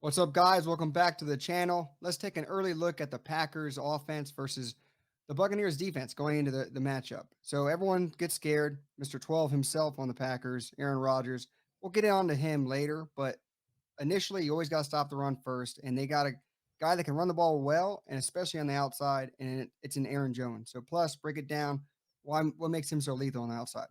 What's up, guys? Welcome back to the channel. Let's take an early look at the Packers offense versus the Buccaneers defense going into the matchup. So everyone gets scared. Mr. 12 himself on the Packers, Aaron Rodgers. We'll get on to him later, but initially you always got to stop the run first. And they got a guy that can run the ball well, and especially on the outside, and it's an Aaron Jones. So plus, break it down. What makes him so lethal on the outside?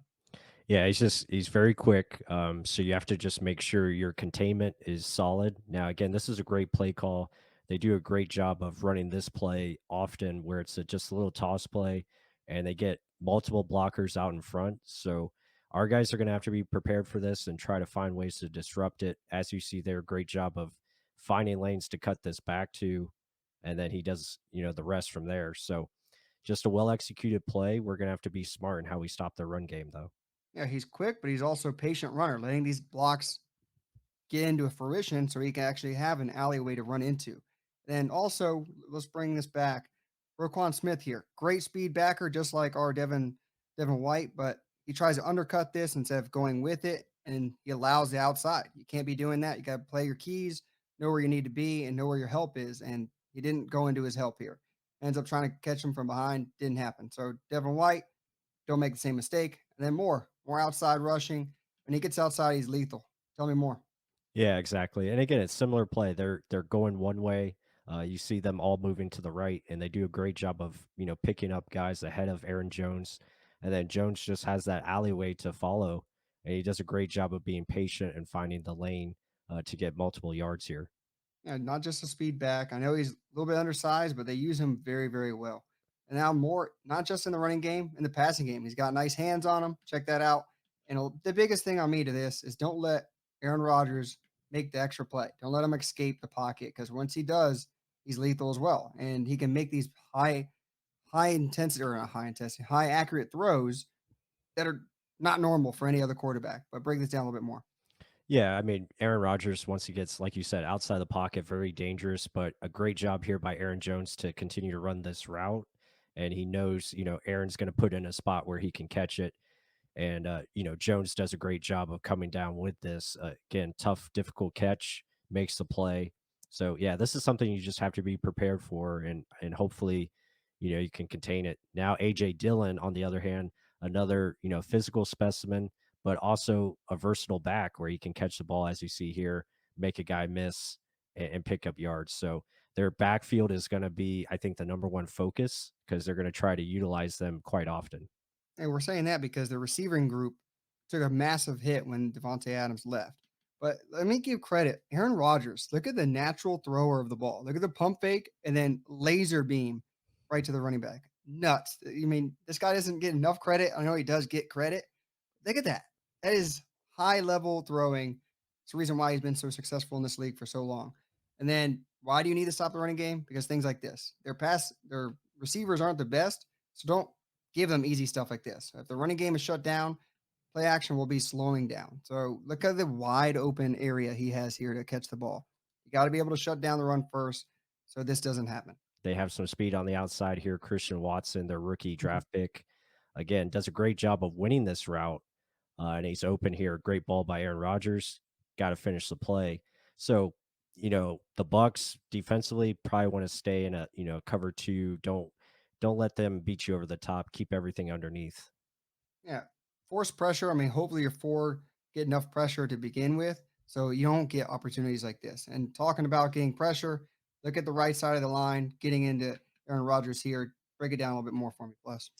Yeah, he's very quick. So you have to just make sure your containment is solid. Now, again, this is a great play call. They do a great job of running this play often, where it's just a little toss play, and they get multiple blockers out in front. So our guys are going to have to be prepared for this and try to find ways to disrupt it. As you see, they're a great job of finding lanes to cut this back to, and then he does the rest from there. So just a well executed play. We're going to have to be smart in how we stop their run game, though. Yeah, he's quick, but he's also a patient runner, letting these blocks get into a fruition so he can actually have an alleyway to run into. Then also, let's bring this back. Roquan Smith here, great speed backer, just like our Devin White, but he tries to undercut this instead of going with it, and he allows the outside. You can't be doing that. You got to play your keys, know where you need to be, and know where your help is. And he didn't go into his help here. Ends up trying to catch him from behind, didn't happen. So Devin White, don't make the same mistake. And then more outside rushing. When he gets outside, he's lethal. Tell me more. Yeah, exactly. And again, it's similar play. They're going one way. You see them all moving to the right, and they do a great job of picking up guys ahead of Aaron Jones, and then Jones just has that alleyway to follow, and he does a great job of being patient and finding the lane to get multiple yards here. Yeah, not just a speed back. I know he's a little bit undersized, but they use him very, very well. And now more, not just in the running game, in the passing game. He's got nice hands on him. Check that out. And the biggest thing on me to this is don't let Aaron Rodgers make the extra play. Don't let him escape the pocket because once he does, he's lethal as well. And he can make these high intensity or not high intensity, high accurate throws that are not normal for any other quarterback. But break this down a little bit more. Yeah, I mean, Aaron Rodgers, once he gets, like you said, outside the pocket, very dangerous, but a great job here by Aaron Jones to continue to run this route. And he knows, Aaron's going to put in a spot where he can catch it. And, Jones does a great job of coming down with this. Again, tough, difficult catch, makes the play. So, yeah, this is something you just have to be prepared for. And hopefully, you can contain it. Now, A.J. Dillon, on the other hand, another, physical specimen, but also a versatile back where he can catch the ball, as you see here, make a guy miss and pick up yards. So, their backfield is going to be, I think, the number one focus because they're going to try to utilize them quite often. And we're saying that because the receiving group took a massive hit when Devontae Adams left. But let me give credit. Aaron Rodgers, look at the natural thrower of the ball. Look at the pump fake and then laser beam right to the running back. Nuts. I mean, this guy doesn't get enough credit. I know he does get credit. Look at that. That is high level throwing. It's the reason why he's been so successful in this league for so long. And then why do you need to stop the running game? Because things like this. Their receivers aren't the best. So don't give them easy stuff like this. If the running game is shut down, play action will be slowing down. So look at the wide open area he has here to catch the ball. You got to be able to shut down the run first so this doesn't happen. They have some speed on the outside here. Christian Watson, their rookie Mhm. draft pick, again, does a great job of winning this route. And he's open here. Great ball by Aaron Rodgers. Got to finish the play. So, the Bucks defensively probably want to stay in a, cover two. Don't let them beat you over the top. Keep everything underneath. Yeah. Force pressure. I mean, hopefully your four get enough pressure to begin with so you don't get opportunities like this. And talking about getting pressure, look at the right side of the line, getting into Aaron Rodgers here. Break it down a little bit more for me, plus.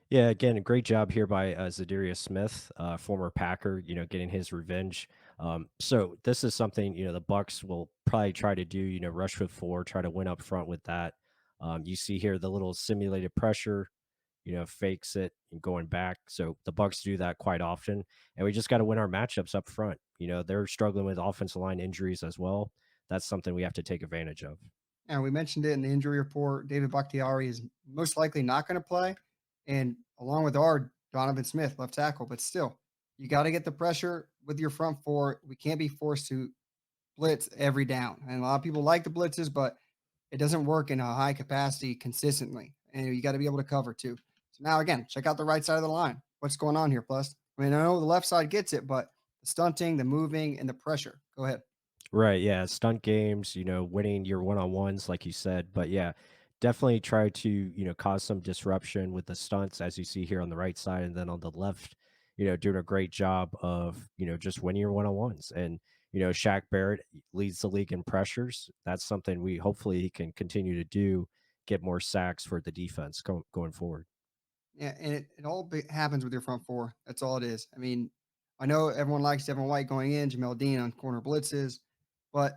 Yeah, again, a great job here by Zadarius Smith, former Packer. Getting his revenge. So this is something the Bucks will probably try to do. Rush with four, try to win up front with that. You see here the little simulated pressure. Fakes it and going back. So the Bucks do that quite often, and we just got to win our matchups up front. They're struggling with offensive line injuries as well. That's something we have to take advantage of. And we mentioned it in the injury report. David Bakhtiari is most likely not going to play, and along with our Donovan Smith, left tackle. But still, you got to get the pressure with your front four. We can't be forced to blitz every down. And a lot of people like the blitzes, but it doesn't work in a high capacity consistently. And you got to be able to cover too. So now again, check out the right side of the line. What's going on here, plus? I mean, I know the left side gets it, but the stunting, the moving, and the pressure. Go ahead. Right, yeah, stunt games, winning your one-on-ones like you said, but yeah, definitely try to, cause some disruption with the stunts as you see here on the right side and then on the left, doing a great job of, just winning your one-on-ones. And, Shaq Barrett leads the league in pressures. That's something we hopefully he can continue to do, get more sacks for the defense going forward. Yeah, and it all happens with your front four. That's all it is. I mean, I know everyone likes Devin White going in, Jamel Dean on corner blitzes, but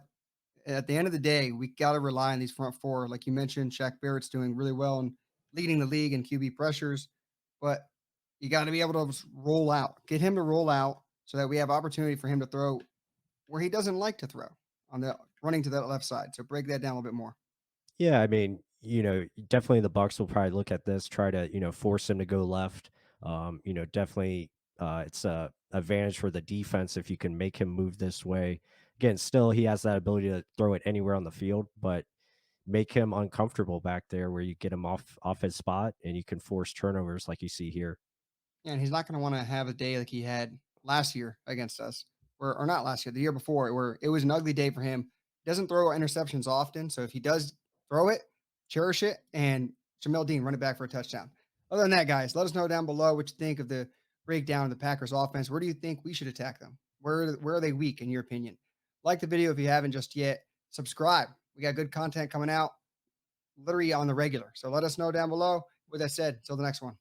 at the end of the day, we got to rely on these front four. Like you mentioned, Shaq Barrett's doing really well and leading the league in QB pressures, but you got to be able to roll out, get him to roll out so that we have opportunity for him to throw where he doesn't like to throw on the running to that left side. So break that down a little bit more. Yeah, I mean, definitely the Bucks will probably look at this, try to, force him to go left. Definitely it's a advantage for the defense if you can make him move this way. Again, still he has that ability to throw it anywhere on the field, but make him uncomfortable back there where you get him off his spot and you can force turnovers like you see here. Yeah, and he's not going to want to have a day like he had last year against us, or not last year, the year before, where it was an ugly day for him. He doesn't throw interceptions often, so if he does throw it, cherish it, and Jamel Dean run it back for a touchdown. Other than that, guys, let us know down below what you think of the breakdown of the Packers offense. Where do you think we should attack them? Where are they weak in your opinion? Like the video if you haven't just yet. Subscribe. We got good content coming out literally on the regular. So let us know down below. With that said, till the next one.